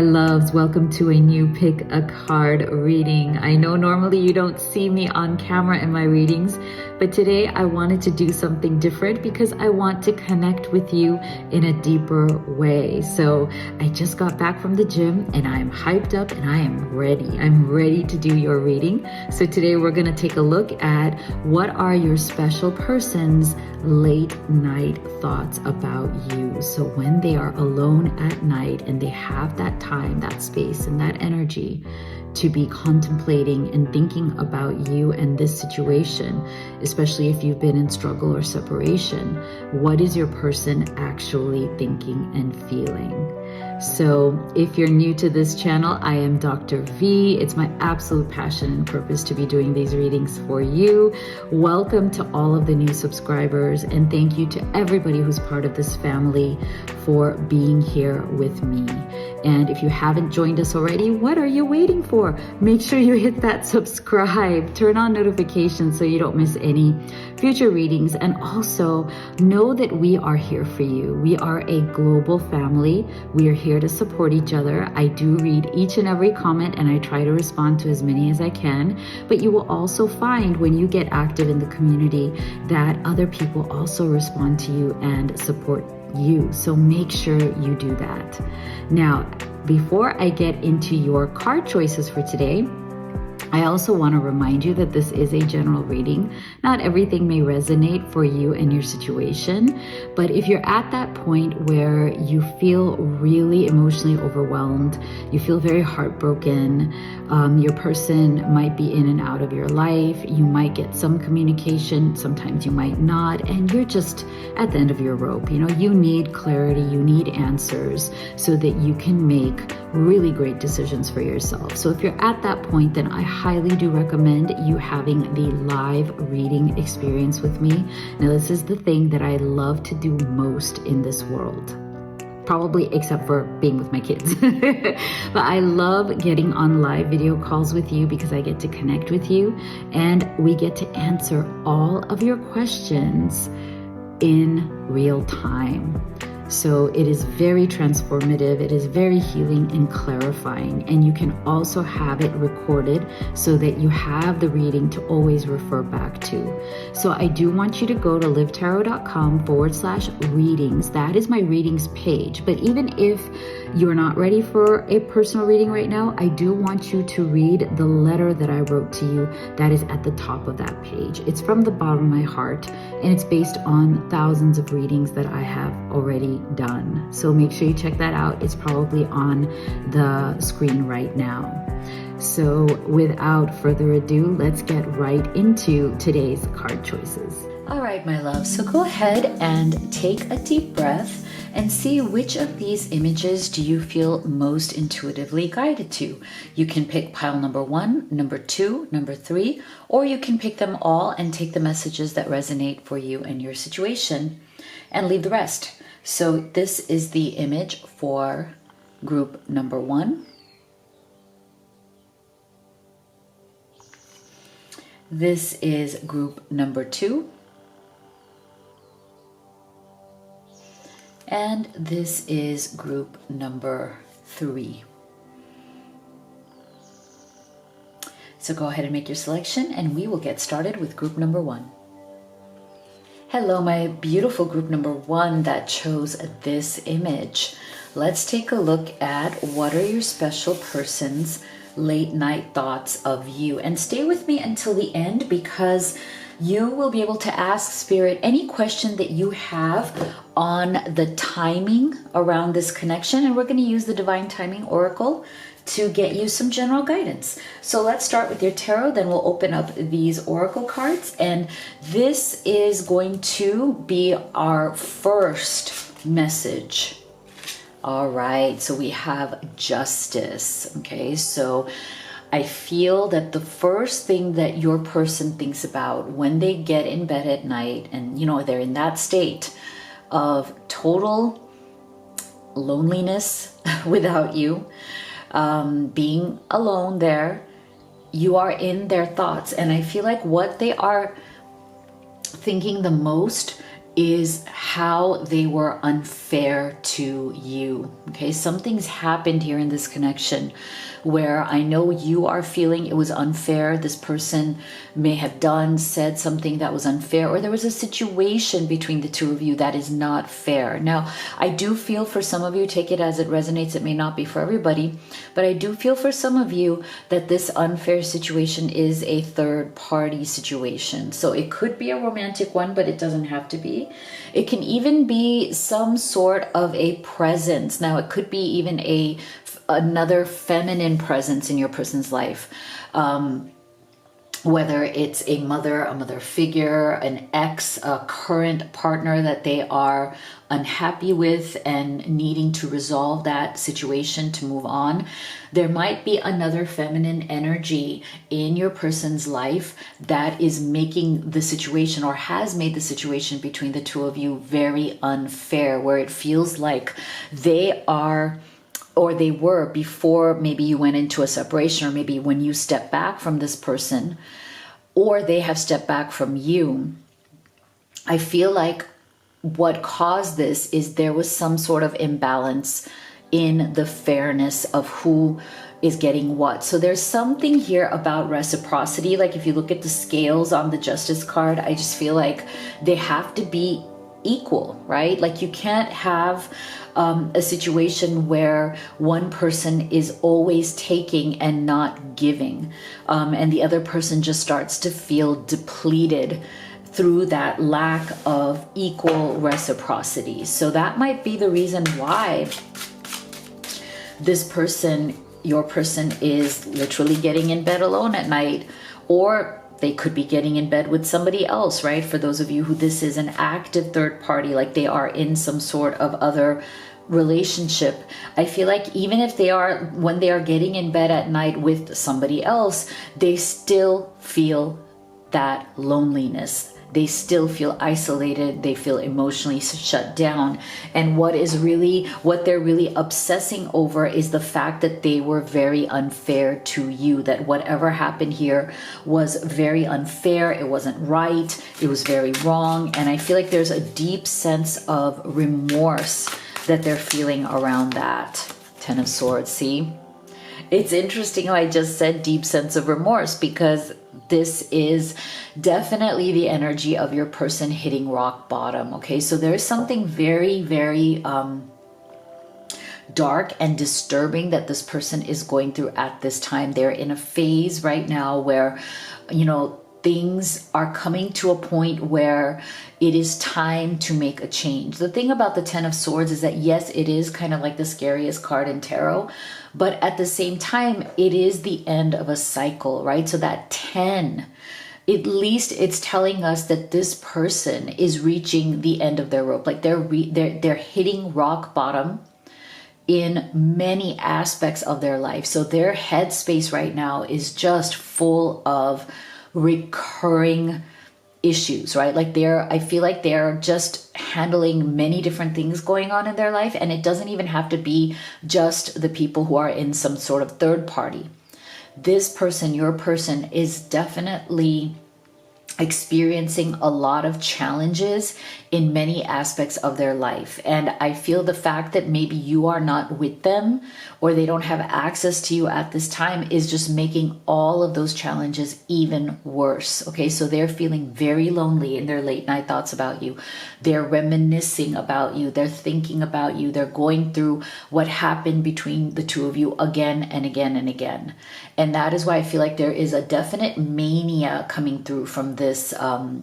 loves, welcome to a new pick a card reading. I know normally you don't see me on camera in my readings, but today I wanted to do something different because I want to connect with you in a deeper way. So I just got back from the gym and I'm hyped up and I am ready. I'm ready to do your reading. So today we're going to take a look at what are your special person's late night thoughts about you. So when they are alone at night and they have that time, that space, and that energy to be contemplating and thinking about you and this situation, especially if you've been in struggle or separation, what is your person actually thinking and feeling? So if you're new to this channel, I am Dr. V. It's my absolute passion and purpose to be doing these readings for you. Welcome to all of the new subscribers, and thank you to everybody who's part of this family for being here with me. And if you haven't joined us already, what are you waiting for? Make sure you hit that subscribe, turn on notifications so you don't miss any future readings, and also know that we are here for you. We are a global family. We are here to support each other. I do read each and every comment and I try to respond to as many as I can, but you will also find when you get active in the community that other people also respond to you and support you. So make sure you do that. Now, before I get into your card choices for today, I also want to remind you that this is a general reading. Not everything may resonate for you and your situation, but if you're at that point where you feel really emotionally overwhelmed, you feel very heartbroken, your person might be in and out of your life, you might get some communication, sometimes you might not, and you're just at the end of your rope. You know, you need clarity, you need answers so that you can make really great decisions for yourself. So if you're at that point, then I highly do recommend you having the live reading experience with me. Now, this is the thing that I love to do most in this world, probably except for being with my kids. But I love getting on live video calls with you because I get to connect with you and we get to answer all of your questions in real time. So it is very transformative, it is very healing and clarifying, and you can also have it recorded so that you have the reading to always refer back to. So I do want you to go to livetarot.com/readings. That is my readings page. But even if you're not ready for a personal reading right now, I do want you to read the letter that I wrote to you that is at the top of that page. It's from the bottom of my heart, and it's based on thousands of readings that I have already done. So make sure you check that out. It's probably on the screen right now. So without further ado, let's get right into today's card choices. All right, my love. So go ahead and take a deep breath and see which of these images do you feel most intuitively guided to. You can pick pile number 1, number 2, number 3, or you can pick them all and take the messages that resonate for you and your situation and leave the rest. So this is the image for group number 1. This is group number 2. And this is group number 3. So go ahead and make your selection and we will get started with group number 1. Hello, my beautiful group number 1 that chose this image. Let's take a look at what are your special person's late night thoughts of you. And stay with me until the end because you will be able to ask Spirit any question that you have on the timing around this connection. And we're going to use the Divine Timing Oracle to get you some general guidance. So let's start with your tarot, then we'll open up these oracle cards, and this is going to be our first message. All right, so we have justice. Okay, so I feel that the first thing that your person thinks about when they get in bed at night and you know they're in that state of total loneliness without you, being alone there, you are in their thoughts. And I feel like what they are thinking the most is how they were unfair to you. Okay, something's happened here in this connection where I know you are feeling it was unfair. This person may have said something that was unfair, or there was a situation between the two of you that is not fair. Now, I do feel for some of you, take it as it resonates, it may not be for everybody, but I do feel for some of you that this unfair situation is a third party situation. So it could be a romantic one, but it doesn't have to be. It can even be some sort of a presence. Now, it could be even another feminine presence in your person's life. Whether it's a mother figure, an ex, a current partner that they are unhappy with and needing to resolve that situation to move on. There might be another feminine energy in your person's life that is making the situation, or has made the situation between the two of you, very unfair, where it feels like they are, or they were before maybe you went into a separation, or maybe when you step back from this person, or they have stepped back from you. I feel like what caused this is there was some sort of imbalance in the fairness of who is getting what. So there's something here about reciprocity. Like if you look at the scales on the Justice card, I just feel like they have to be equal, right? Like you can't have a situation where one person is always taking and not giving, and the other person just starts to feel depleted through that lack of equal reciprocity. So that might be the reason why this person, your person, is literally getting in bed alone at night, or they could be getting in bed with somebody else, right? For those of you who this is an active third party, like they are in some sort of other relationship. I feel like even if they are, when they are getting in bed at night with somebody else, they still feel that loneliness. They still feel isolated. They feel emotionally shut down. And what they're really obsessing over is the fact that they were very unfair to you, that whatever happened here was very unfair. It wasn't right. It was very wrong. And I feel like there's a deep sense of remorse that they're feeling around that. Ten of Swords, see? It's interesting how I just said deep sense of remorse, because this is definitely the energy of your person hitting rock bottom. Okay, so there's something very, very dark and disturbing that this person is going through at this time. They're in a phase right now where, you know, things are coming to a point where it is time to make a change. The thing about the Ten of Swords is that, yes, it is kind of like the scariest card in tarot, but at the same time, it is the end of a cycle, right? So that 10, at least it's telling us that this person is reaching the end of their rope. Like they're hitting rock bottom in many aspects of their life. So their headspace right now is just full of recurring issues, right? Like I feel like they're just handling many different things going on in their life, and it doesn't even have to be just the people who are in some sort of third party. This person, your person, is definitely experiencing a lot of challenges in many aspects of their life. And I feel the fact that maybe you are not with them, or they don't have access to you at this time, is just making all of those challenges even worse. Okay, so they're feeling very lonely in their late night thoughts about you. They're reminiscing about you. They're thinking about you. They're going through what happened between the two of you again and again and again. And that is why I feel like there is a definite mania coming through from this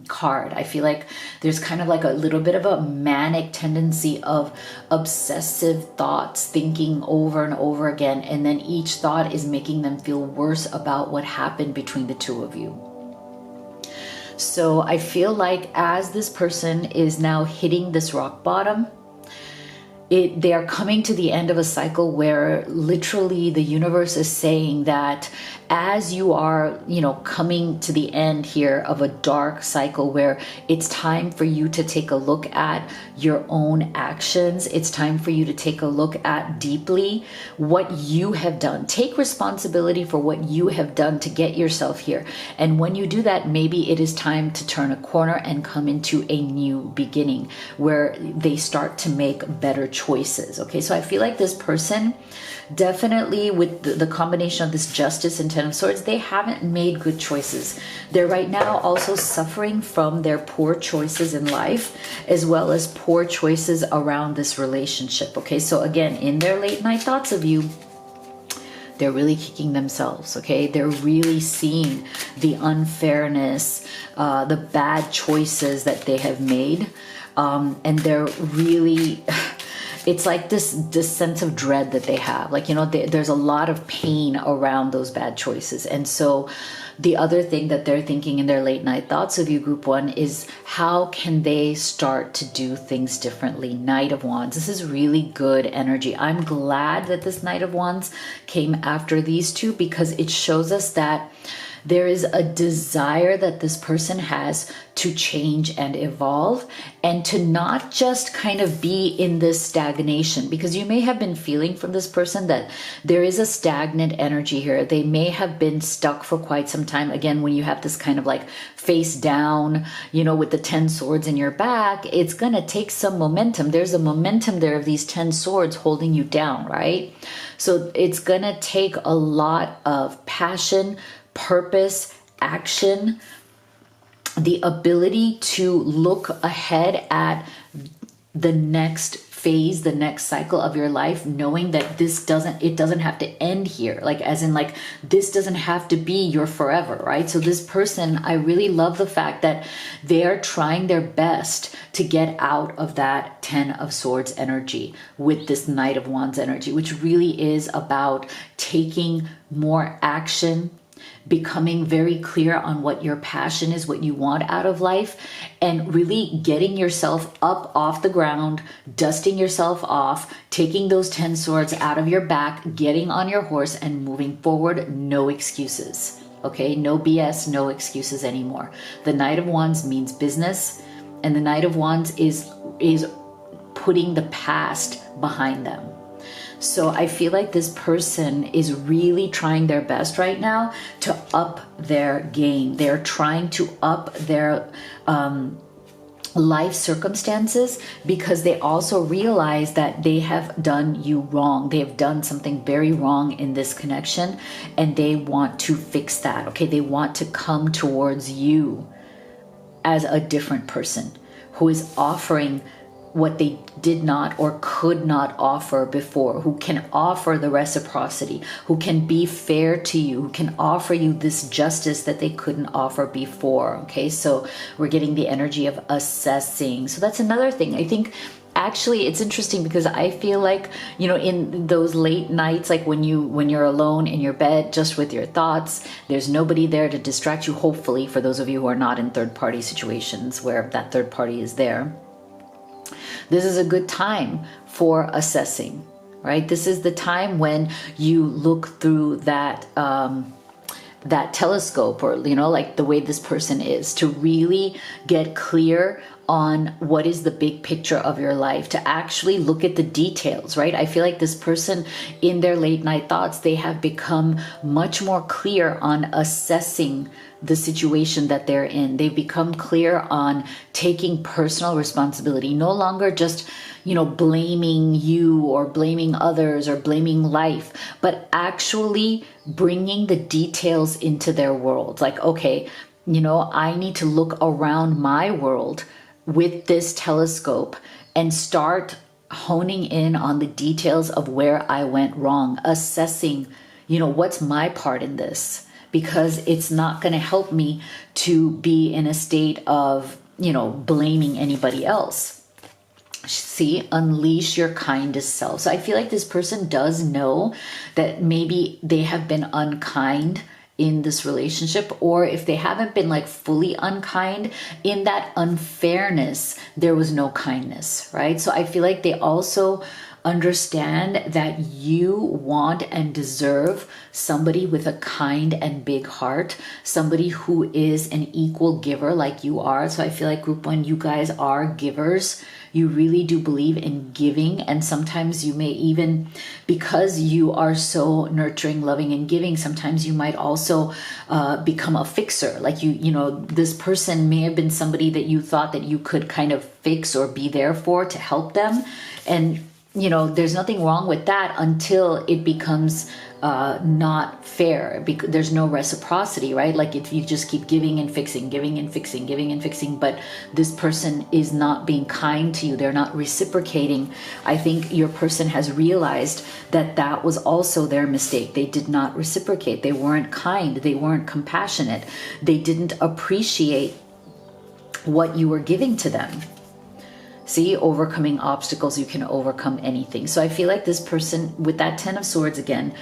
card. I feel like there's kind of like a little bit of a manic tendency of obsessive thoughts, thinking over and over again, and then each thought is making them feel worse about what happened between the two of you. So I feel like as this person is now hitting this rock bottom, they are coming to the end of a cycle where literally the universe is saying that as you are, coming to the end here of a dark cycle where it's time for you to take a look at your own actions. It's time for you to take a look at deeply what you have done. Take responsibility for what you have done to get yourself here. And when you do that, maybe it is time to turn a corner and come into a new beginning where they start to make better choices. Okay, so I feel like this person definitely, with the combination of this Justice and Ten of Swords, they haven't made good choices. They're right now also suffering from their poor choices in life, as well as poor choices around this relationship. Okay, so again, in their late night thoughts of you, they're really kicking themselves. Okay, they're really seeing the unfairness, the bad choices that they have made, and they're really it's like this sense of dread that they have. Like, there's a lot of pain around those bad choices. And so the other thing that they're thinking in their late night thoughts of you, group one, is how can they start to do things differently? Knight of Wands. This is really good energy. I'm glad that this Knight of Wands came after these two, because it shows us that there is a desire that this person has to change and evolve, and to not just kind of be in this stagnation, because you may have been feeling from this person that there is a stagnant energy here. They may have been stuck for quite some time. Again, when you have this kind of like face down, with the 10 swords in your back, it's going to take some momentum. There's a momentum there of these 10 swords holding you down, right? So it's going to take a lot of passion, purpose, action, the ability to look ahead at the next phase, the next cycle of your life, knowing that it doesn't have to end here. Like, as in, like, this doesn't have to be your forever, right? So this person, I really love the fact that they're trying their best to get out of that 10 of Swords energy with this Knight of Wands energy, which really is about taking more action, becoming very clear on what your passion is, what you want out of life, and really getting yourself up off the ground, dusting yourself off, taking those 10 swords out of your back, getting on your horse and moving forward. No excuses. Okay, no BS, no excuses anymore. The Knight of Wands means business, and the Knight of Wands is putting the past behind them. So I feel like this person is really trying their best right now to up their game. They're trying to up their life circumstances, because they also realize that they have done you wrong. They have done something very wrong in this connection, and they want to fix that. Okay, they want to come towards you as a different person who is offering what they did not or could not offer before, who can offer the reciprocity, who can be fair to you, who can offer you this justice that they couldn't offer before. Okay, so we're getting the energy of assessing. So that's another thing. I think actually it's interesting, because I feel like, in those late nights, like when you're alone in your bed just with your thoughts, there's nobody there to distract you, hopefully, for those of you who are not in third party situations where that third party is there. This is a good time for assessing, right? This is the time when you look through that telescope, or, like the way this person is, to really get clear on what is the big picture of your life, to actually look at the details, right? I feel like this person, in their late night thoughts, they have become much more clear on assessing the situation that they're in. They've become clear on taking personal responsibility, no longer just, blaming you or blaming others or blaming life, but actually bringing the details into their world. Like, okay, I need to look around my world with this telescope and start honing in on the details of where I went wrong, assessing, what's my part in this? Because it's not going to help me to be in a state of, blaming anybody else. See, unleash your kindest self. So I feel like this person does know that maybe they have been unkind in this relationship, or if they haven't been like fully unkind, in that unfairness, there was no kindness, right? So I feel like they also understand that you want and deserve somebody with a kind and big heart, somebody who is an equal giver like you are. So I feel like group one, you guys are givers. You really do believe in giving, and sometimes you may even, because you are so nurturing, loving, and giving, sometimes you might also become a fixer. Like you know, this person may have been somebody that you thought that you could kind of fix or be there for to help them, and you know, there's nothing wrong with that until it becomes not fair, because there's no reciprocity, right? Like if you just keep giving and fixing, giving and fixing, giving and fixing, but this person is not being kind to you, they're not reciprocating. I think your person has realized that that was also their mistake. They did not reciprocate. They weren't kind. They weren't compassionate. They didn't appreciate what you were giving to them. See, overcoming obstacles, you can overcome anything. So I feel like this person with that 10 of Swords again,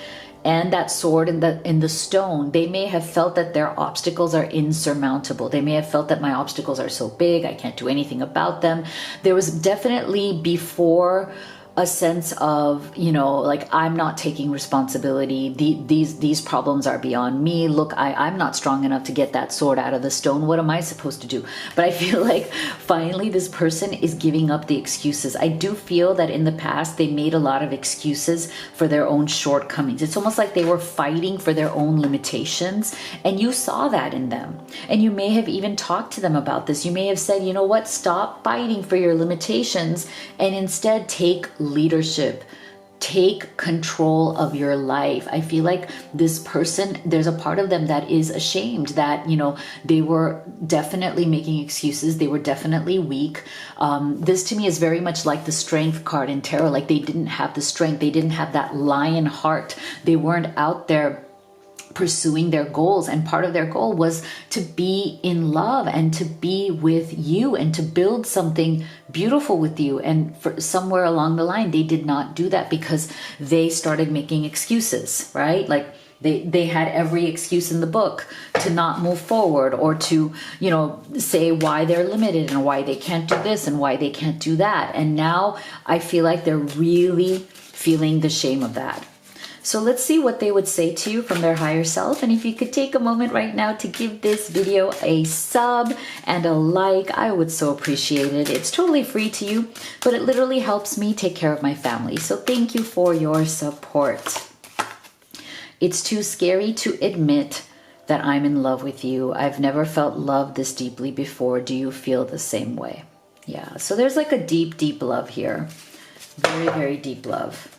and that sword in the stone, they may have felt that their obstacles are insurmountable. They may have felt that my obstacles are so big, I can't do anything about them. There was definitely before a sense of, you know, like, I'm not taking responsibility. These problems are beyond me. Look, I'm not strong enough to get that sword out of the stone. What am I supposed to do? But I feel like finally this person is giving up the excuses. I do feel that in the past they made a lot of excuses for their own shortcomings. It's almost like they were fighting for their own limitations, and you saw that in them. And you may have even talked to them about this. You may have said, you know what, stop fighting for your limitations and instead take leadership, take control of your life. I feel like this person, there's a part of them that is ashamed that, you know, they were definitely making excuses. They were definitely weak. This to me is very much like the Strength card in tarot. Like they didn't have the strength. They didn't have that lion heart. They weren't out there pursuing their goals, and part of their goal was to be in love and to be with you and to build something beautiful with you. And for somewhere along the line, they did not do that because they started making excuses, right? Like they had every excuse in the book to not move forward, or to, you know, say why they're limited and why they can't do this and why they can't do that. And now I feel like they're really feeling the shame of that. So let's see what they would say to you from their higher self. And if you could take a moment right now to give this video a sub and a like, I would so appreciate it. It's totally free to you, but it literally helps me take care of my family. So thank you for your support. It's too scary to admit that I'm in love with you. I've never felt love this deeply before. Do you feel the same way? Yeah, so there's like a deep, deep love here. Very, very deep love.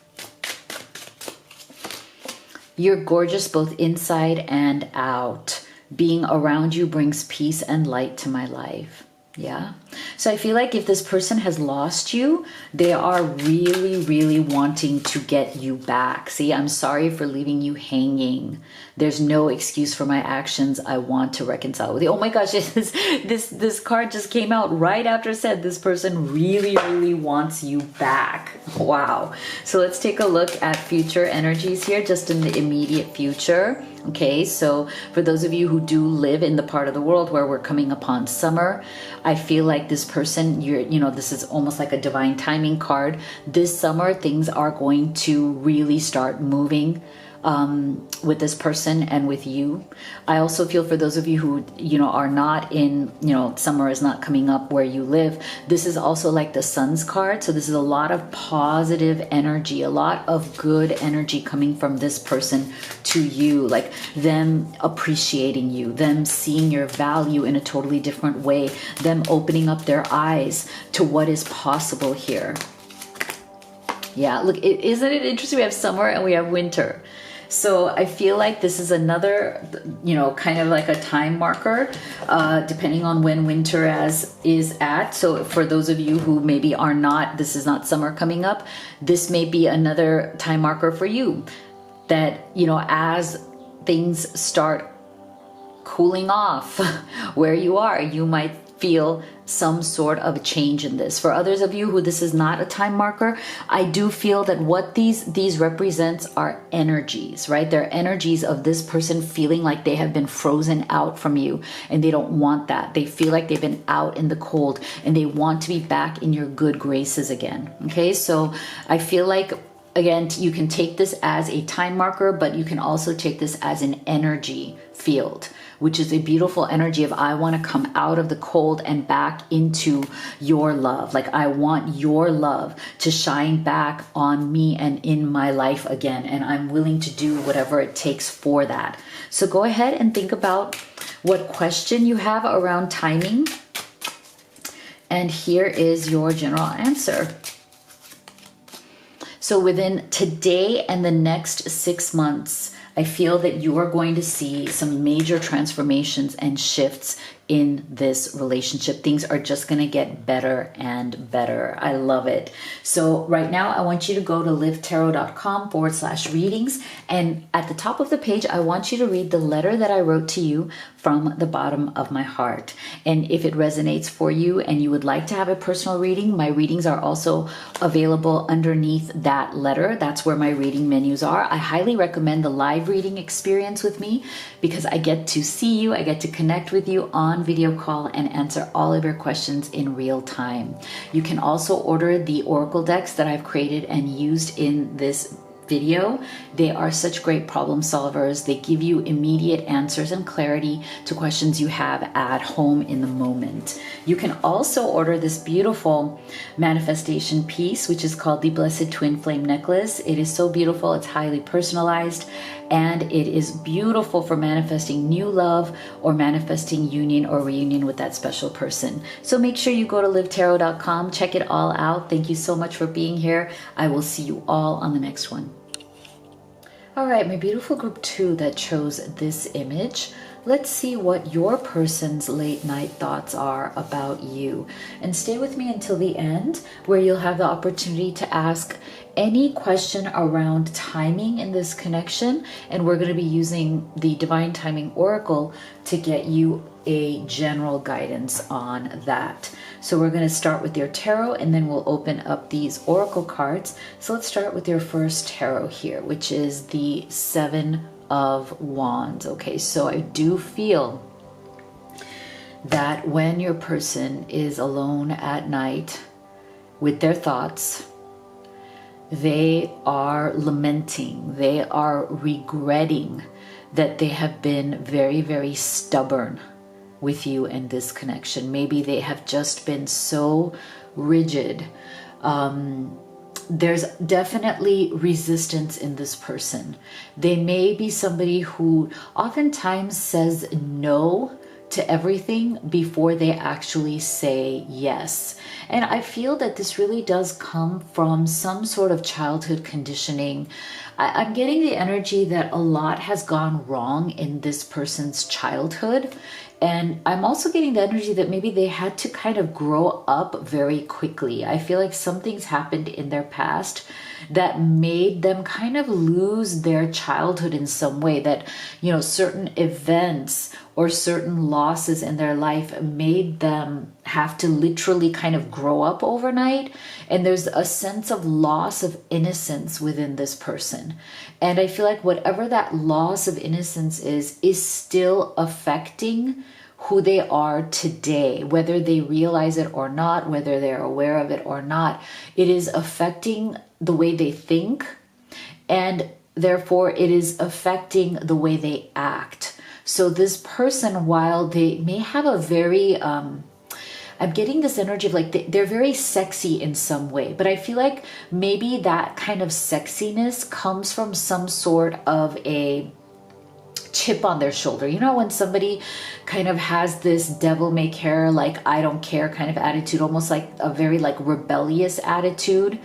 You're gorgeous both inside and out. Being around you brings peace and light to my life. Yeah. So I feel like if this person has lost you, they are really, really wanting to get you back. See, I'm sorry for leaving you hanging. There's no excuse for my actions. I want to reconcile with you. Oh my gosh, this card just came out right after it said this person really, really wants you back. Wow. So let's take a look at future energies here, just in the immediate future. Okay, so for those of you who do live in the part of the world where we're coming upon summer, I feel like this person, you know, this is almost like a divine timing card. This summer, things are going to really start moving with this person and with you. I also feel for those of you who, you know, are not in, you know, summer is not coming up where you live. This is also like the Sun's card. So this is a lot of positive energy, a lot of good energy coming from this person to you, like them appreciating you, them seeing your value in a totally different way, them opening up their eyes to what is possible here. Yeah, look, isn't it interesting? We have summer and we have winter. So I feel like this is another, you know, kind of like a time marker, depending on when winter is at. So for those of you who maybe are not, this is not summer coming up, this may be another time marker for you that, you know, as things start cooling off where you are, you might feel some sort of change in this. For others of you who this is not a time marker, I do feel that what these represents are energies, right? They're energies of this person feeling like they have been frozen out from you, and they don't want that. They feel like they've been out in the cold and they want to be back in your good graces again. Okay, so I feel like, again, you can take this as a time marker, but you can also take this as an energy field, which is a beautiful energy of I want to come out of the cold and back into your love. Like I want your love to shine back on me and in my life again. And I'm willing to do whatever it takes for that. So go ahead and think about what question you have around timing. And here is your general answer. So within today and the next 6 months, I feel that you are going to see some major transformations and shifts in this relationship. Things are just going to get better and better. I love it. So right now, I want you to go to livetarot.com/readings. And at the top of the page, I want you to read the letter that I wrote to you from the bottom of my heart. And if it resonates for you and you would like to have a personal reading, my readings are also available underneath that letter. That's where my reading menus are. I highly recommend the live reading experience with me because I get to see you, I get to connect with you on video call and answer all of your questions in real time. You can also order the oracle decks that I've created and used in this video. They are such great problem solvers. They give you immediate answers and clarity to questions you have at home in the moment. You can also order this beautiful manifestation piece, which is called the Blessed Twin Flame Necklace. It is so beautiful. It's highly personalized, and it is beautiful for manifesting new love or manifesting union or reunion with that special person. So make sure you go to livetarot.com, check it all out. Thank you so much for being here. I will see you all on the next one. All right, my beautiful group 2 that chose this image, let's see what your person's late night thoughts are about you. And stay with me until the end, where you'll have the opportunity to ask any question around timing in this connection. And we're going to be using the Divine Timing Oracle to get you a general guidance on that. So we're going to start with your tarot, and then we'll open up these oracle cards. So let's start with your first tarot here, which is the 7 of Wands. Okay, so I do feel that when your person is alone at night with their thoughts, they are lamenting, they are regretting that they have been very, very stubborn with you in this connection. Maybe they have just been so rigid. There's definitely resistance in this person. They may be somebody who oftentimes says no to everything before they actually say yes. And I feel that this really does come from some sort of childhood conditioning. I'm getting the energy that a lot has gone wrong in this person's childhood. And I'm also getting the energy that maybe they had to kind of grow up very quickly. I feel like something's happened in their past that made them kind of lose their childhood in some way, that, you know, certain events or certain losses in their life made them have to literally kind of grow up overnight. And there's a sense of loss of innocence within this person. And I feel like whatever that loss of innocence is still affecting who they are today, whether they realize it or not, whether they're aware of it or not. It is affecting the way they think, and therefore it is affecting the way they act. So this person, while they may have a very, I'm getting this energy of like they're very sexy in some way, but I feel like maybe that kind of sexiness comes from some sort of a chip on their shoulder. You know, when somebody kind of has this devil may care, like I don't care kind of attitude, almost like a very like rebellious attitude.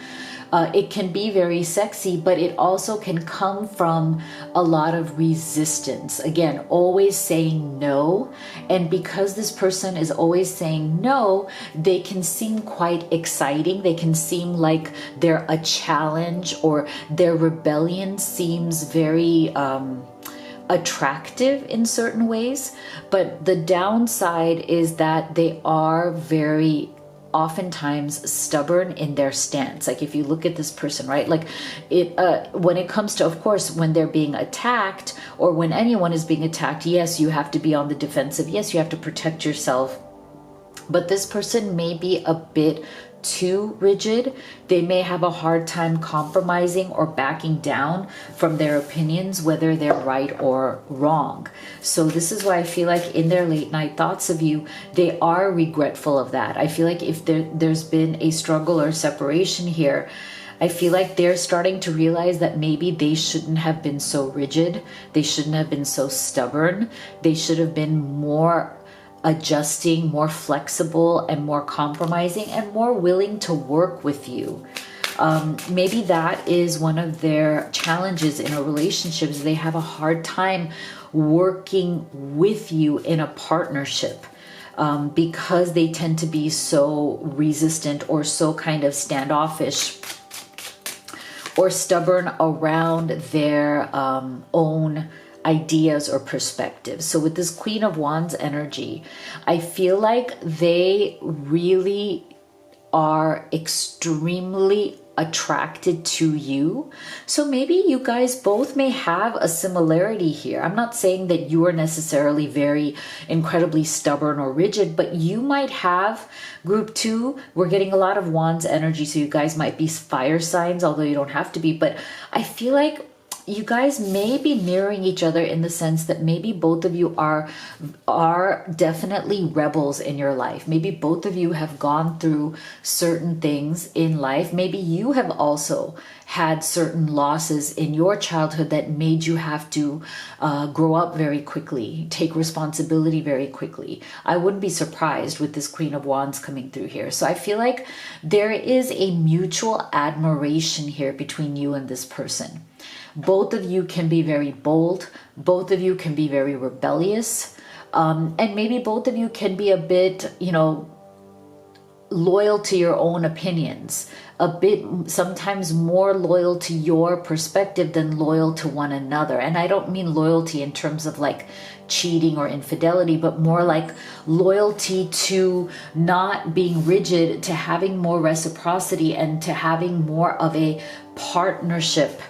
It can be very sexy, but it also can come from a lot of resistance. Again, always saying no. And because this person is always saying no, they can seem quite exciting. They can seem like they're a challenge, or their rebellion seems very attractive in certain ways, but the downside is that they are very oftentimes stubborn in their stance. Like if you look at this person, right, like it when it comes to, of course, when they're being attacked or when anyone is being attacked, yes, you have to be on the defensive, yes, you have to protect yourself, but this person may be a bit too rigid. They may have a hard time compromising or backing down from their opinions, whether they're right or wrong. So this is why I feel like in their late night thoughts of you, they are regretful of that. I feel like if there's been a struggle or separation here, I feel like they're starting to realize that maybe they shouldn't have been so rigid. They shouldn't have been so stubborn. They should have been more adjusting, more flexible, and more compromising, and more willing to work with you. Maybe that is one of their challenges in a relationship, is they have a hard time working with you in a partnership, because they tend to be so resistant or so kind of standoffish or stubborn around their own ideas or perspectives. So with this Queen of Wands energy, I feel like they really are extremely attracted to you. So maybe you guys both may have a similarity here. I'm not saying that you are necessarily very incredibly stubborn or rigid, but you might have group 2. We're getting a lot of Wands energy, so you guys might be fire signs, although you don't have to be. But I feel like you guys may be mirroring each other in the sense that maybe both of you are definitely rebels in your life. Maybe both of you have gone through certain things in life. Maybe you have also had certain losses in your childhood that made you have to grow up very quickly, take responsibility very quickly. I wouldn't be surprised with this Queen of Wands coming through here. So I feel like there is a mutual admiration here between you and this person. Both of you can be very bold. Both of you can be very rebellious. And maybe both of you can be a bit, loyal to your own opinions, a bit sometimes more loyal to your perspective than loyal to one another. And I don't mean loyalty in terms of like cheating or infidelity, but more like loyalty to not being rigid, to having more reciprocity, and to having more of a partnership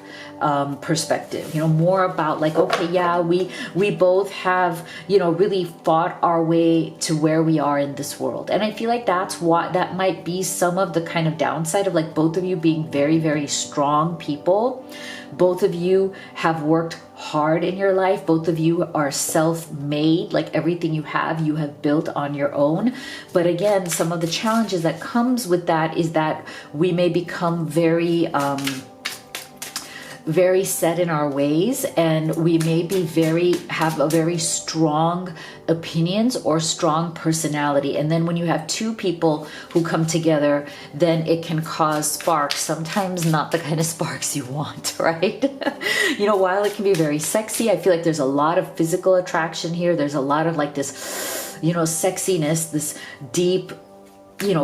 perspective, more about like, okay, yeah, we both have, really fought our way to where we are in this world. And I feel like that might be some of the kind of downside of like both of you being very, very strong people. Both of you have worked hard in your life. Both of you are self-made, like everything you have built on your own. But again, some of the challenges that comes with that is that we may become very set in our ways, and we may be have a very strong opinions or strong personality. And then when you have two people who come together, then it can cause sparks, sometimes not the kind of sparks you want, right? While it can be very sexy, I feel like there's a lot of physical attraction here. There's a lot of like this, sexiness, this deep,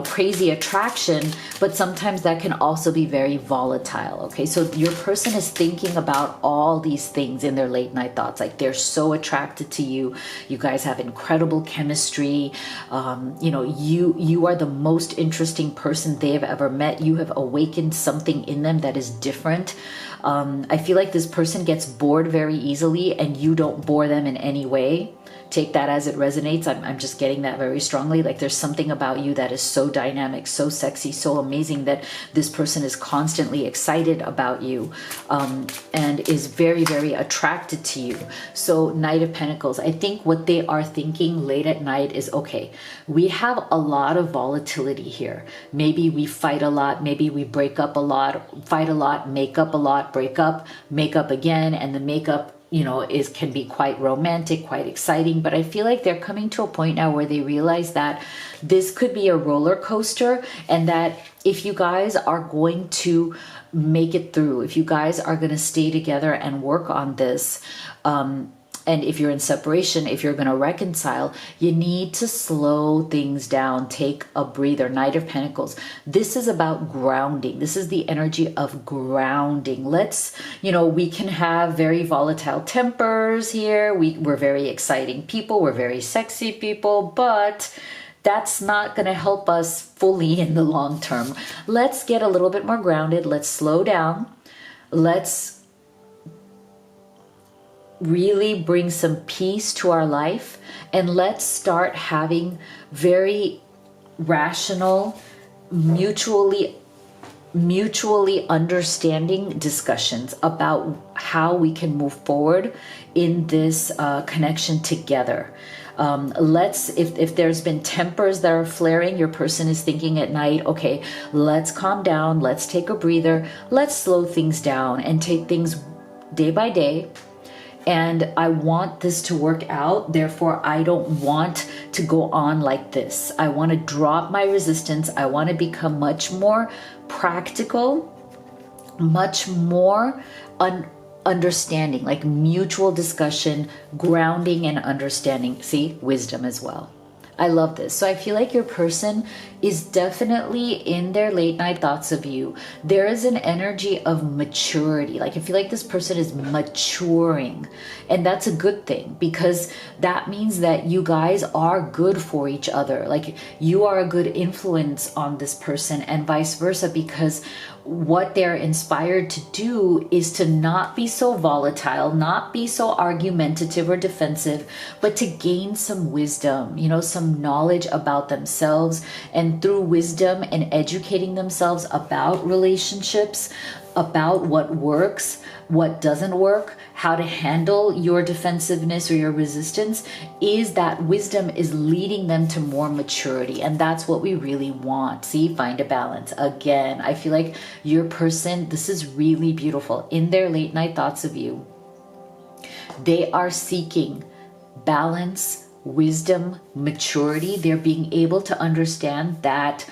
crazy attraction, but sometimes that can also be very volatile. Okay, so your person is thinking about all these things in their late night thoughts. Like they're so attracted to you. You guys have incredible chemistry. You are the most interesting person they have ever met. You have awakened something in them that is different. I feel like this person gets bored very easily, and you don't bore them in any way. Take that as it resonates. I'm just getting that very strongly. Like there's something about you that is so dynamic, so sexy, so amazing that this person is constantly excited about you, and is very, very attracted to you. So Knight of Pentacles, I think what they are thinking late at night is, okay, we have a lot of volatility here. Maybe we fight a lot. Maybe we break up a lot, fight a lot, make up a lot, break up, make up again. And the makeup can be quite romantic, quite exciting. But I feel like they're coming to a point now where they realize that this could be a roller coaster, and that if you guys are going to make it through, if you guys are going to stay together and work on this, And if you're in separation, if you're going to reconcile, you need to slow things down. Take a breather. Knight of Pentacles. This is about grounding. This is the energy of grounding. Let's, we can have very volatile tempers here. We're very exciting people. We're very sexy people, but that's not going to help us fully in the long term. Let's get a little bit more grounded. Let's slow down. Let's really bring some peace to our life, and let's start having very rational, mutually understanding discussions about how we can move forward in this connection together. If there's been tempers that are flaring, your person is thinking at night, okay, let's calm down, let's take a breather, let's slow things down and take things day by day. And I want this to work out. Therefore, I don't want to go on like this. I want to drop my resistance. I want to become much more practical, much more understanding, like mutual discussion, grounding and understanding. See, wisdom as well. I love this. So I feel like your person is definitely in their late night thoughts of you. There is an energy of maturity. Like I feel like this person is maturing, and that's a good thing because that means that you guys are good for each other. Like you are a good influence on this person and vice versa, because what they're inspired to do is to not be so volatile, not be so argumentative or defensive, but to gain some wisdom, some knowledge about themselves. And through wisdom and educating themselves about relationships, about what works, what doesn't work, how to handle your defensiveness or your resistance, is that wisdom is leading them to more maturity. And that's what we really want. See, find a balance. Again, I feel like your person, this is really beautiful. In their late night thoughts of you, they are seeking balance, wisdom, maturity. They're being able to understand that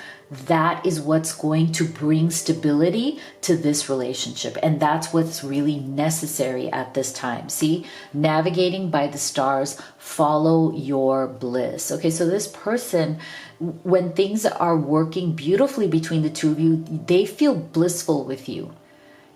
is what's going to bring stability to this relationship. And that's what's really necessary at this time. See, navigating by the stars, follow your bliss. Okay, so this person, when things are working beautifully between the two of you, they feel blissful with you.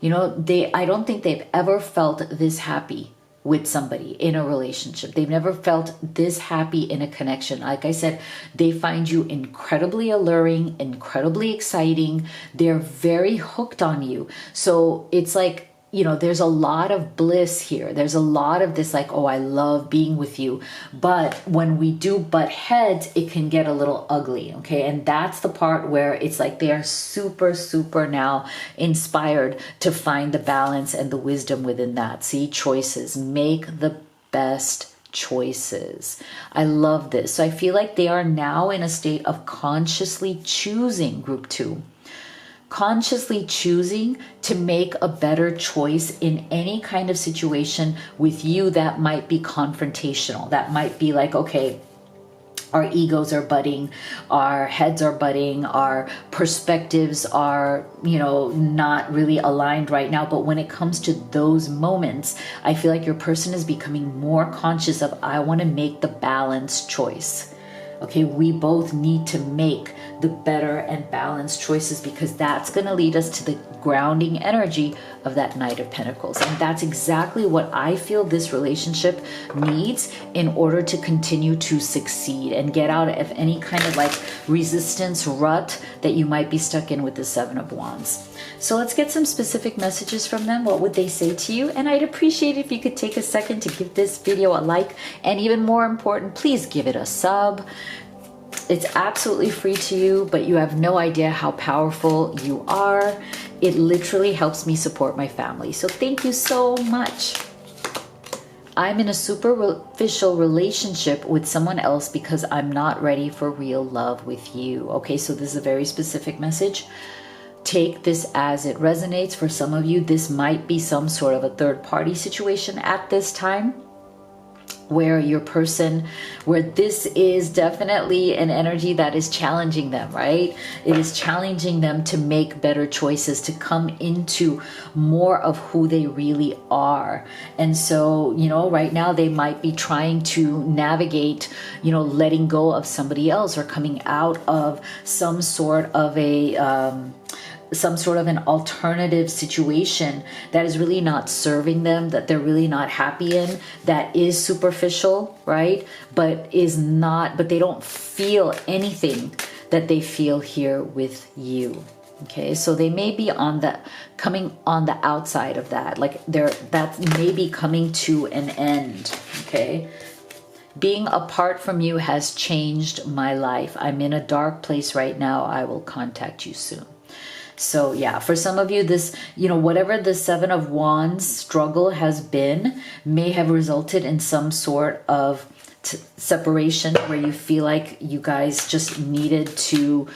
I don't think they've ever felt this happy with somebody in a relationship. They've never felt this happy in a connection. Like I said, they find you incredibly alluring, incredibly exciting. They're very hooked on you. So it's like, there's a lot of bliss here. There's a lot of this like, oh, I love being with you. But when we do butt heads, it can get a little ugly. Okay. And that's the part where it's like they are super, super now inspired to find the balance and the wisdom within that. See, choices. Make the best choices. I love this. So I feel like they are now in a state of consciously choosing, group 2. Consciously choosing to make a better choice in any kind of situation with you that might be confrontational. That might be like, okay, our egos are butting, our heads are butting, our perspectives are, not really aligned right now. But when it comes to those moments, I feel like your person is becoming more conscious of, I want to make the balanced choice. Okay, we both need to make the better and balanced choices, because that's going to lead us to the grounding energy of that Knight of Pentacles. And that's exactly what I feel this relationship needs in order to continue to succeed and get out of any kind of like resistance rut that you might be stuck in with the Seven of Wands. So let's get some specific messages from them. What would they say to you? And I'd appreciate it if you could take a second to give this video a like, and even more important, please give it a sub. It's absolutely free to you, but you have no idea how powerful you are. It literally helps me support my family. So thank you so much. I'm in a superficial relationship with someone else because I'm not ready for real love with you. Okay, so this is a very specific message. Take this as it resonates. For some of you, this might be some sort of a third-party situation at this time. where your person, where this is definitely an energy that is challenging them, right? It is challenging them to make better choices, to come into more of who they really are. And so, you know, right now they might be trying to navigate, you know, letting go of somebody else, or coming out of some sort of an alternative situation that is really not serving them, that they're really not happy in, that is superficial, right? But they don't feel anything that they feel here with you. Okay, so they may be coming on the outside of that, like that's maybe coming to an end. Okay, being apart from you has changed my life. I'm in a dark place right now. I will contact you soon. So yeah, for some of you, this, you know, whatever the Seven of Wands struggle has been may have resulted in some sort of separation, where you feel like you guys just needed to,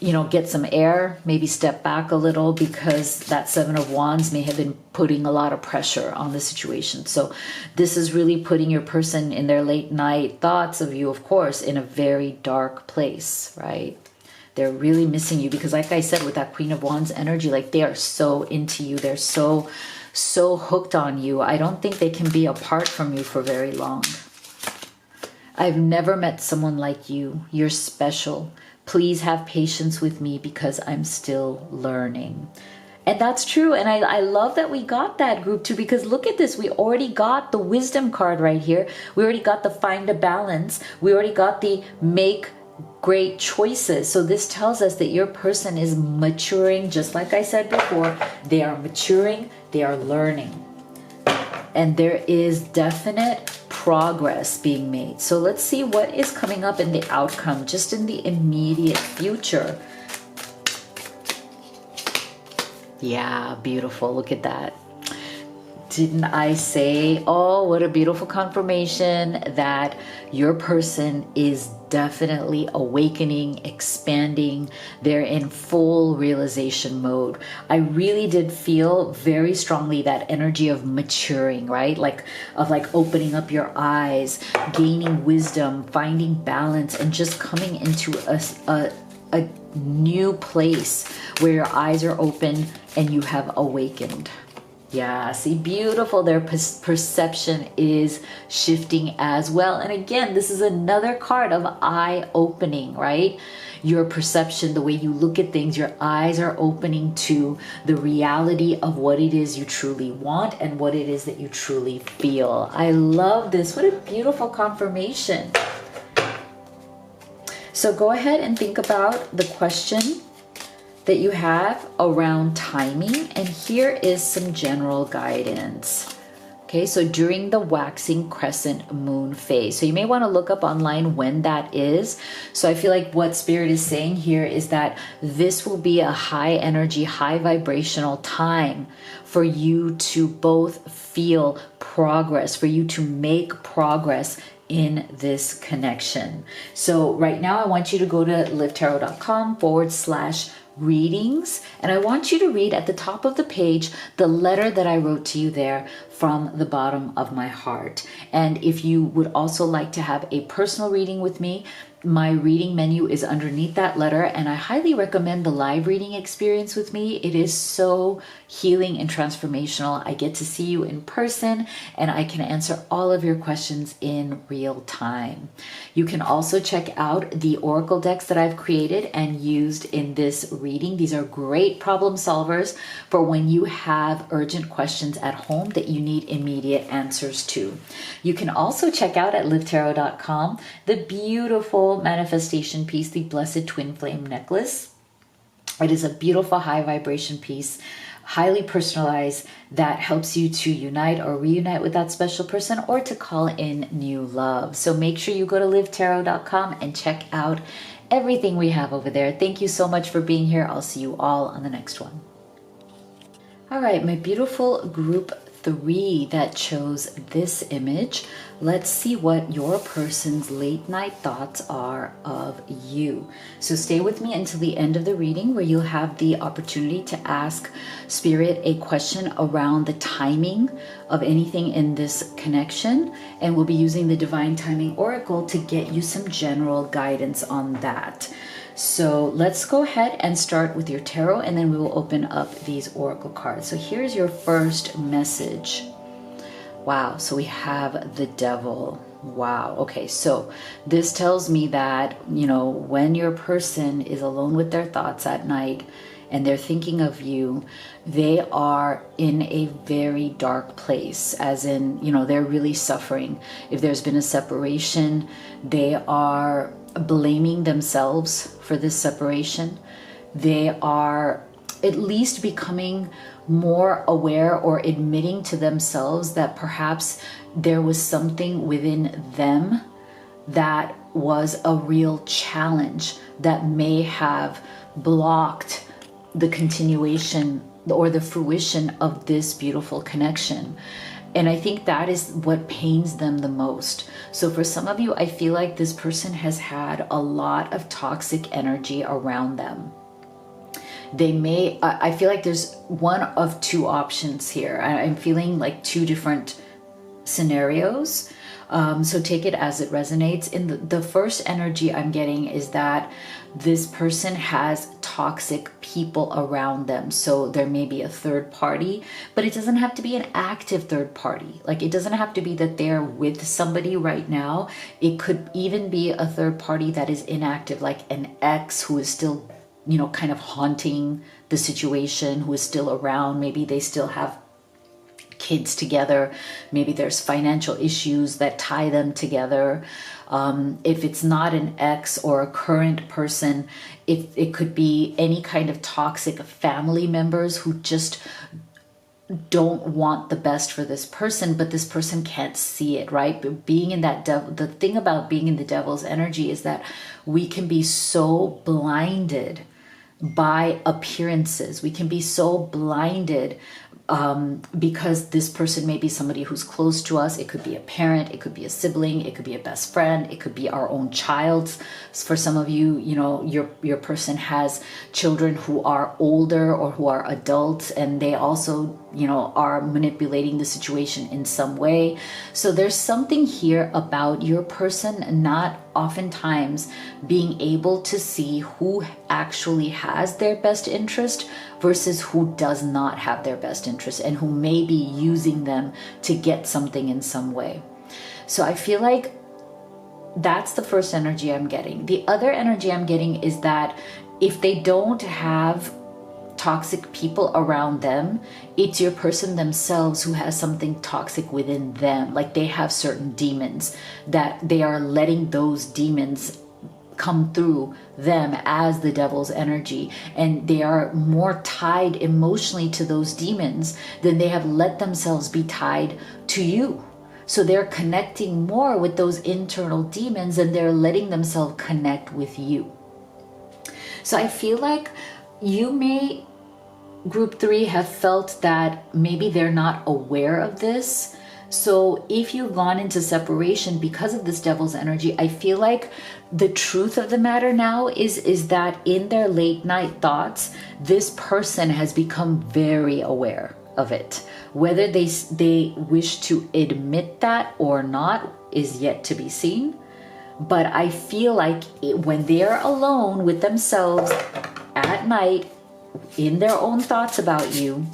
you know, get some air, maybe step back a little, because that Seven of Wands may have been putting a lot of pressure on the situation. So this is really putting your person in their late night thoughts of you, of course, in a very dark place, right? They're really missing you, because like I said, with that Queen of Wands energy, like they are so into you. They're so hooked on you. I don't think they can be apart from you for very long. I've never met someone like you. You're special. Please have patience with me because I'm still learning. And that's true. And I love that we got that, group 2, because look at this. We already got the Wisdom card right here. We already got the Find a Balance. We already got the Make Great Choices. So this tells us that your person is maturing. Just like I said before, they are maturing, they are learning, and there is definite progress being made. So let's see what is coming up in the outcome, just in the immediate future. Yeah, beautiful. Look at that. Didn't I say, oh, what a beautiful confirmation that your person is definitely awakening, expanding. They're in full realization mode. I really did feel very strongly that energy of maturing, right? Like opening up your eyes, gaining wisdom, finding balance, and just coming into a new place where your eyes are open and you have awakened. Yeah, see, beautiful. Their perception is shifting as well. And again, this is another card of eye-opening, right? Your perception, the way you look at things, your eyes are opening to the reality of what it is you truly want and what it is that you truly feel. I love this. What a beautiful confirmation. So go ahead and think about the question that you have around timing, and here is some general guidance. Okay, so during the waxing crescent moon phase, so you may want to look up online when that is. So I feel like what Spirit is saying here is that this will be a high energy, high vibrational time for you to both feel progress, for you to make progress in this connection. So right now I want you to go to livetarot.com/readings, and I want you to read at the top of the page the letter that I wrote to you there from the bottom of my heart. And if you would also like to have a personal reading with me, my reading menu is underneath that letter, and I highly recommend the live reading experience with me. It is so healing and transformational. I get to see you in person, and I can answer all of your questions in real time. You can also check out the oracle decks that I've created and used in this reading. These are great problem solvers for when you have urgent questions at home that you need immediate answers to. You can also check out at livetarot.com the beautiful manifestation piece, the Blessed Twin Flame Necklace. It is a beautiful high vibration piece, highly personalized, that helps you to unite or reunite with that special person or to call in new love. So make sure you go to livetarot.com and check out everything we have over there. Thank you so much for being here. I'll see you all on the next one. All right, my beautiful group 3 that chose this image. Let's see what your person's late night thoughts are of you. So stay with me until the end of the reading, where you'll have the opportunity to ask Spirit a question around the timing of anything in this connection. And we'll be using the Divine Timing Oracle to get you some general guidance on that. So let's go ahead and start with your tarot, and then we will open up these oracle cards. So here's your first message. Wow, so we have the Devil. Wow, okay, so this tells me that, you know, when your person is alone with their thoughts at night and they're thinking of you, they are in a very dark place, as in, you know, they're really suffering. If there's been a separation, they are blaming themselves for this separation. They are at least becoming more aware or admitting to themselves that perhaps there was something within them that was a real challenge that may have blocked the continuation or the fruition of this beautiful connection. And I think that is what pains them the most. So for some of you, I feel like this person has had a lot of toxic energy around them. They may, I feel like there's one of two options here. I'm feeling like two different scenarios. So take it as it resonates. In the first energy I'm getting is that this person has toxic people around them. So there may be a third party, but it doesn't have to be an active third party. Like, it doesn't have to be that they're with somebody right now. It could even be a third party that is inactive, like an ex who is still, you know, kind of haunting the situation, who is still around. Maybe they still have kids together. Maybe there's financial issues that tie them together. If it's not an ex or a current person, it could be any kind of toxic family members who just don't want the best for this person, but this person can't see it, right? But being in that the thing about being in the Devil's energy is that we can be so blinded by appearances. We can be so blinded because this person may be somebody who's close to us. It could be a parent, it could be a sibling, it could be a best friend, it could be our own child. For some of you, you know, your person has children who are older or who are adults, and they also, you know, are manipulating the situation in some way. So there's something here about your person not oftentimes being able to see who actually has their best interest versus who does not have their best interest, and who may be using them to get something in some way. So I feel like that's the first energy I'm getting. The other energy I'm getting is that if they don't have toxic people around them, it's your person themselves who has something toxic within them. Like, they have certain demons that they are letting those demons come through them as the Devil's energy, and they are more tied emotionally to those demons than they have let themselves be tied to you. So they're connecting more with those internal demons, and they're letting themselves connect with you. So I feel like you may, group 3, have felt that maybe they're not aware of this. So if you've gone into separation because of this Devil's energy, I feel like the truth of the matter now is that in their late night thoughts, this person has become very aware of it. Whether they wish to admit that or not is yet to be seen. But I feel like when they're alone with themselves at night, in their own thoughts about you,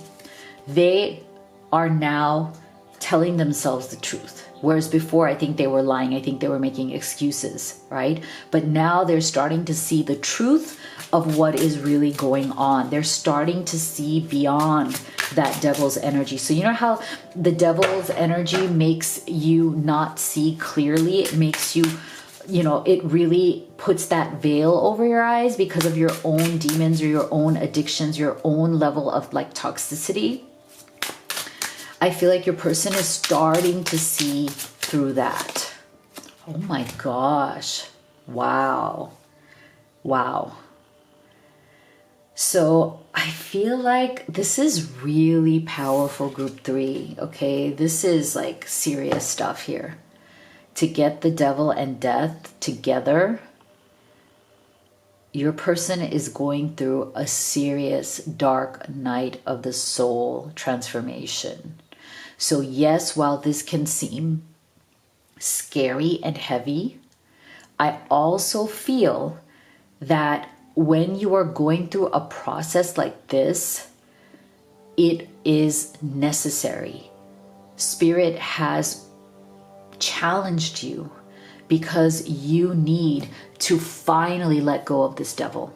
they are now telling themselves the truth. Whereas before, I think they were lying. I think they were making excuses, right? But now they're starting to see the truth of what is really going on. They're starting to see beyond that Devil's energy. So you know how the Devil's energy makes you not see clearly? It makes you, you know, it really puts that veil over your eyes because of your own demons or your own addictions, your own level of like toxicity. I feel like your person is starting to see through that. Oh my gosh. Wow. Wow. So I feel like this is really powerful, group 3. Okay, this is like serious stuff here. To get the devil and death together, your person is going through a serious dark night of the soul transformation. So yes, while this can seem scary and heavy, I also feel that when you are going through a process like this, it is necessary. Spirit has challenged you because you need to finally let go of this devil.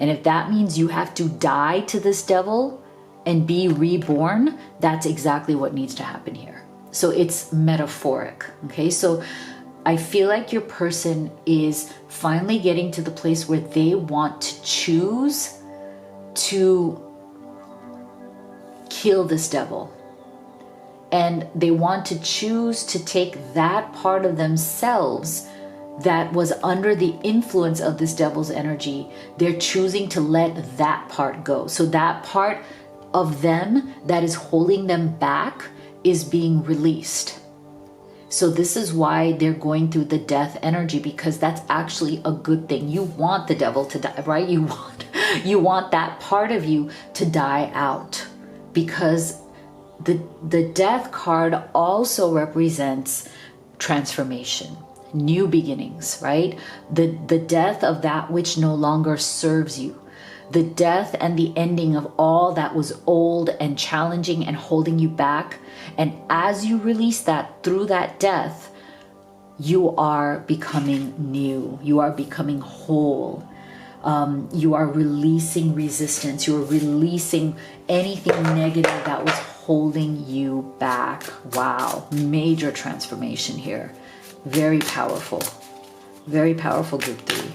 And if that means you have to die to this devil and be reborn, that's exactly what needs to happen here. So it's metaphoric, okay? So I feel like your person is finally getting to the place where they want to choose to kill this devil. And they want to choose to take that part of themselves that was under the influence of this devil's energy. They're choosing to let that part go. So that part of them that is holding them back is being released. So this is why they're going through the death energy, because that's actually a good thing. You want the devil to die, right? You want that part of you to die out, because the death card also represents transformation, new beginnings, right? The death of that which no longer serves you. The death and the ending of all that was old and challenging and holding you back. And as you release that through that death, you are becoming new. You are becoming whole. You are releasing resistance. You are releasing anything negative that was holding you back. Wow. Major transformation here. Very powerful. Very powerful, group 3.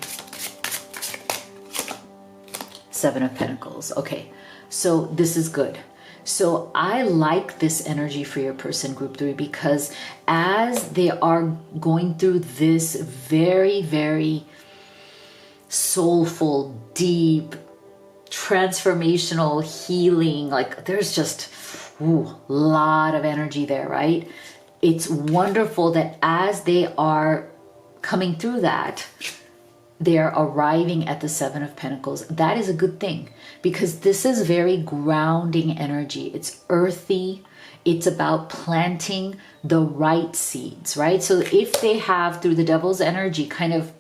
7 of Pentacles. Okay, so this is good. So I like this energy for your person, group 3, because as they are going through this very, very soulful, deep, transformational healing, like there's just a lot of energy there, right? It's wonderful that as they are coming through that, they're arriving at the 7 of Pentacles. That is a good thing, because this is very grounding energy. It's earthy. It's about planting the right seeds, right? So if they have, through the devil's energy, kind of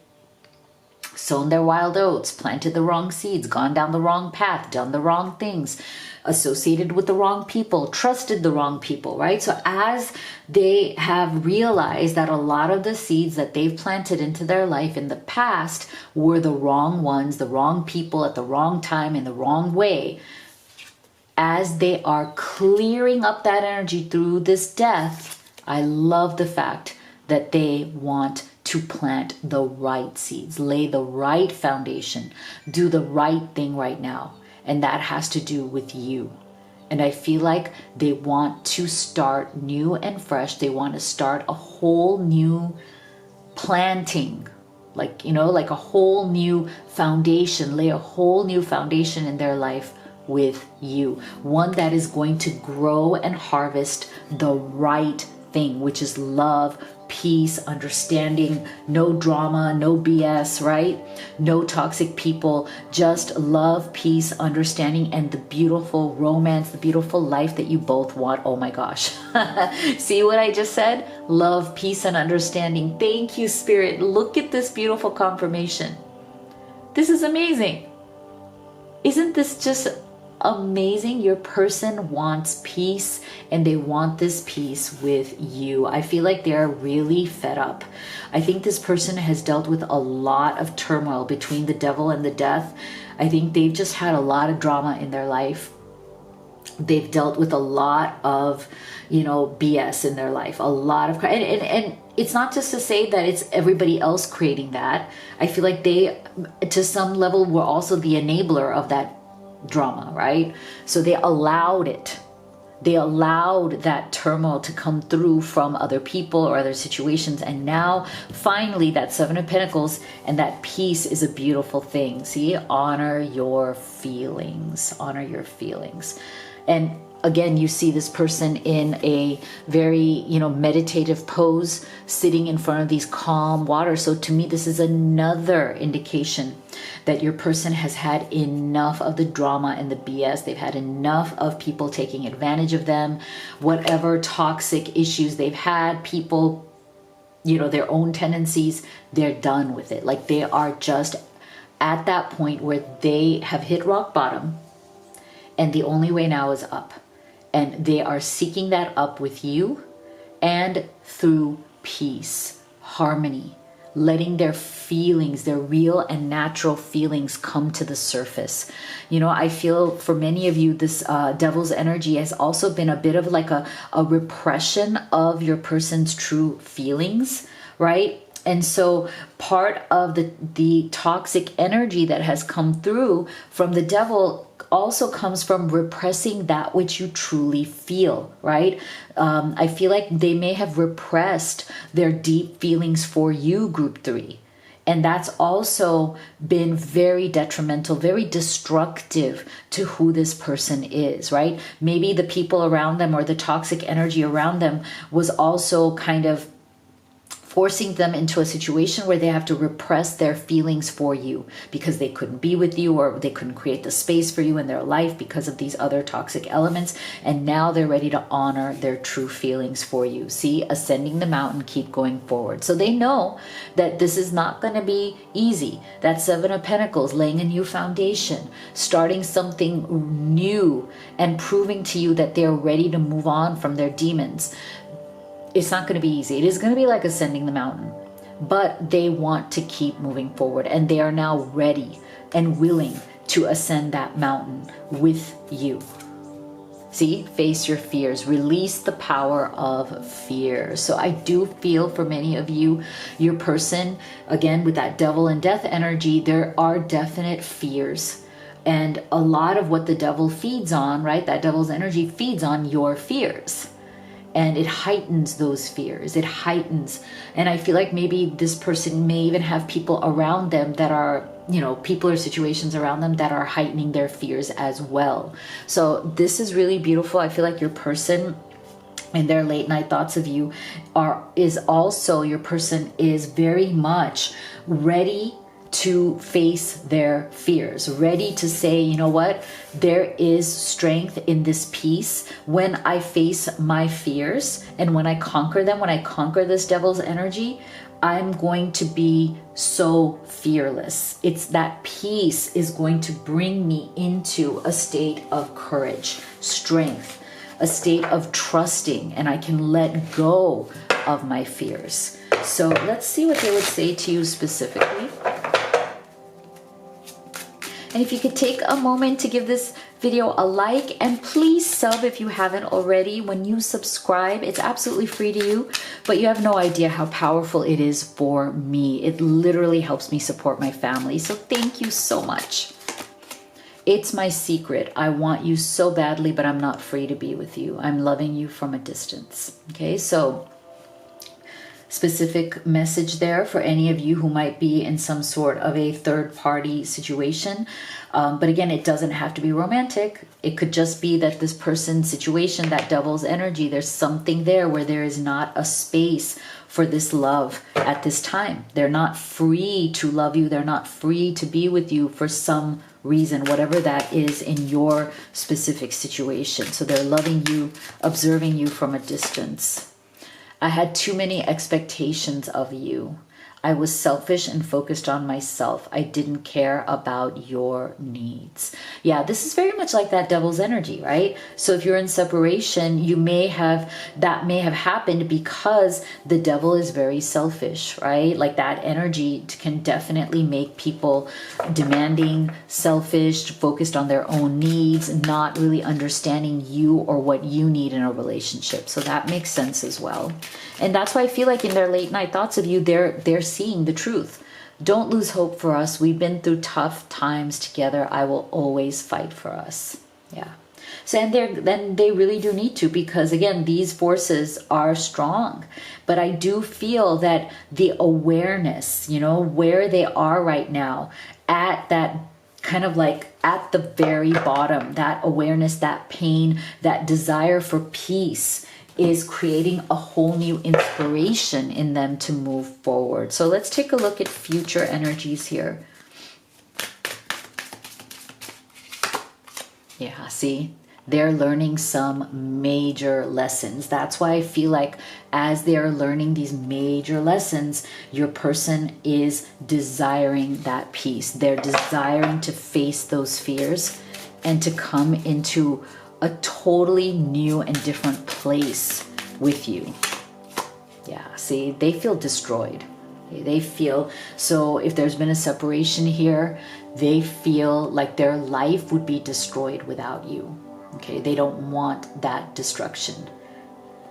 sown their wild oats, planted the wrong seeds, gone down the wrong path, done the wrong things, associated with the wrong people, trusted the wrong people, right? So as they have realized that a lot of the seeds that they've planted into their life in the past were the wrong ones, the wrong people at the wrong time in the wrong way, as they are clearing up that energy through this death, I love the fact that they want to plant the right seeds, lay the right foundation, do the right thing right now. And that has to do with you. And I feel like they want to start new and fresh. They want to start a whole new planting, like, you know, like a whole new foundation, lay a whole new foundation in their life with you. One that is going to grow and harvest the right thing, which is love, peace, understanding, no drama, no BS, right? No toxic people, just love, peace, understanding, and the beautiful romance, the beautiful life that you both want. Oh my gosh. See what I just said? Love, peace, and understanding. Thank you, Spirit. Look at this beautiful confirmation. This is amazing. Isn't this just amazing? Your person wants peace, and they want this peace with you. I feel like they're really fed up. I think this person has dealt with a lot of turmoil between the devil and the death. I think they've just had a lot of drama in their life. They've dealt with a lot of, you know, BS in their life, a lot of, and it's not just to say that it's everybody else creating that. I feel like they, to some level, were also the enabler of that drama, right? So they allowed it. They allowed that turmoil to come through from other people or other situations. And now finally that Seven of Pentacles and that peace is a beautiful thing. See, honor your feelings, honor your feelings. And again, you see this person in a very, meditative pose, sitting in front of these calm waters. So to me, this is another indication that your person has had enough of the drama and the BS. They've had enough of people taking advantage of them, whatever toxic issues they've had, people, their own tendencies, they're done with it. Like they are just at that point where they have hit rock bottom and the only way now is up. And they are seeking that up with you and through peace, harmony, letting their feelings, their real and natural feelings come to the surface. I feel for many of you, this devil's energy has also been a bit of like a repression of your person's true feelings, right? And so part of the toxic energy that has come through from the devil also comes from repressing that which you truly feel, right? I feel like they may have repressed their deep feelings for you, group 3. And that's also been very detrimental, very destructive to who this person is, right? Maybe the people around them or the toxic energy around them was also kind of forcing them into a situation where they have to repress their feelings for you because they couldn't be with you or they couldn't create the space for you in their life because of these other toxic elements. And now they're ready to honor their true feelings for you. See, ascending the mountain, keep going forward. So they know that this is not going to be easy. That Seven of Pentacles, laying a new foundation, starting something new and proving to you that they're ready to move on from their demons. It's not going to be easy. It is going to be like ascending the mountain, but they want to keep moving forward and they are now ready and willing to ascend that mountain with you. See, face your fears, release the power of fear. So I do feel for many of you, your person, again, with that devil and death energy, there are definite fears. And a lot of what the devil feeds on, right? That devil's energy feeds on your fears. And it heightens those fears. It heightens. And I feel like maybe this person may even have people around them that are, people or situations around them that are heightening their fears as well. So this is really beautiful. I feel like your person and their late night thoughts of you is also, your person is very much ready to face their fears, ready to say, you know what, there is strength in this peace when I face my fears and when I conquer them, when I conquer this devil's energy, I'm going to be so fearless. It's that peace is going to bring me into a state of courage, strength, a state of trusting, and I can let go of my fears. So let's see what they would say to you specifically. And if you could take a moment to give this video a like and please sub if you haven't already. When you subscribe, it's absolutely free to you, but you have no idea how powerful it is for me. It literally helps me support my family. So thank you so much. It's my secret. I want you so badly, but I'm not free to be with you. I'm loving you from a distance. Okay, so specific message there for any of you who might be in some sort of a third-party situation. But again, it doesn't have to be romantic. It could just be that this person's situation, that devil's energy, there's something there where there is not a space for this love at this time. They're not free to love you. They're not free to be with you for some reason, whatever that is in your specific situation. So they're loving you, observing you from a distance. I had too many expectations of you. I was selfish and focused on myself. I didn't care about your needs. Yeah, this is very much like that devil's energy, right? So if you're in separation, that may have happened because the devil is very selfish, right? Like that energy can definitely make people demanding, selfish, focused on their own needs, not really understanding you or what you need in a relationship. So that makes sense as well. And that's why I feel like in their late night thoughts of you, they're seeing the truth. Don't lose hope for us. We've been through tough times together. I will always fight for us. Yeah. So, and then they really do need to, because again, these forces are strong. But I do feel that the awareness, you know, where they are right now, at that kind of like at the very bottom, that awareness, that pain, that desire for peace is creating a whole new inspiration in them to move forward. So let's take a look at future energies here. Yeah, see, they're learning some major lessons. That's why I feel like as they're learning these major lessons, your person is desiring that peace. They're desiring to face those fears and to come into a totally new and different place with you. Yeah, see, they feel destroyed. They feel, so if there's been a separation here, they feel like their life would be destroyed without you. Okay, they don't want that destruction.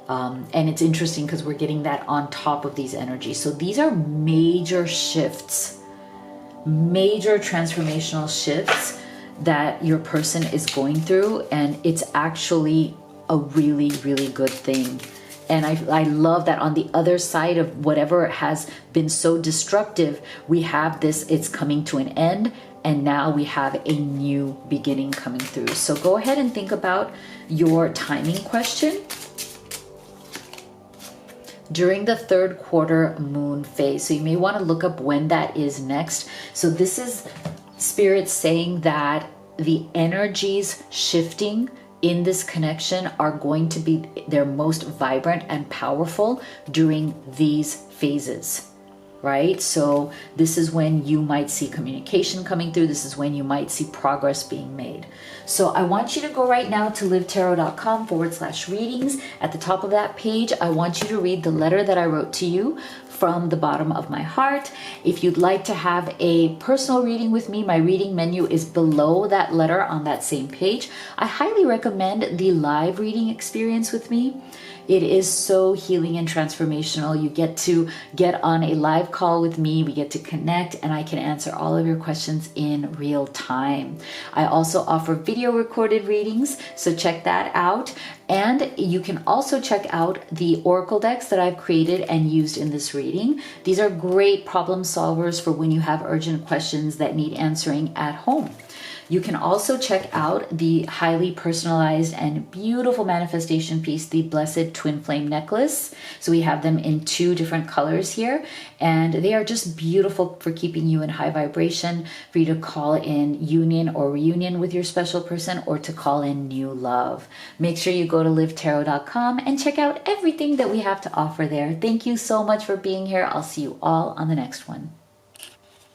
And it's interesting because we're getting that on top of these energies. So these are major shifts, major transformational shifts that your person is going through. And it's actually a really, really good thing. And I love that on the other side of whatever has been so destructive, we have this, it's coming to an end. And now we have a new beginning coming through. So go ahead and think about your timing question. During the third quarter moon phase. So you may want to look up when that is next. So this is Spirit saying that the energies shifting in this connection are going to be their most vibrant and powerful during these phases. Right? So this is when you might see communication coming through. This is when you might see progress being made. So I want you to go right now to livetarot.com/readings. At the top of that page, I want you to read the letter that I wrote to you from the bottom of my heart. If you'd like to have a personal reading with me, my reading menu is below that letter on that same page. I highly recommend the live reading experience with me. It is so healing and transformational. You get to get on a live call with me. We get to connect and I can answer all of your questions in real time. I also offer video recorded readings, so check that out. And you can also check out the oracle decks that I've created and used in this reading. These are great problem solvers for when you have urgent questions that need answering at home. You can also check out the highly personalized and beautiful manifestation piece, the Blessed Twin Flame Necklace. So we have them in 2 different colors here, and they are just beautiful for keeping you in high vibration, for you to call in union or reunion with your special person, or to call in new love. Make sure you go to livetarot.com and check out everything that we have to offer there. Thank you so much for being here. I'll see you all on the next one.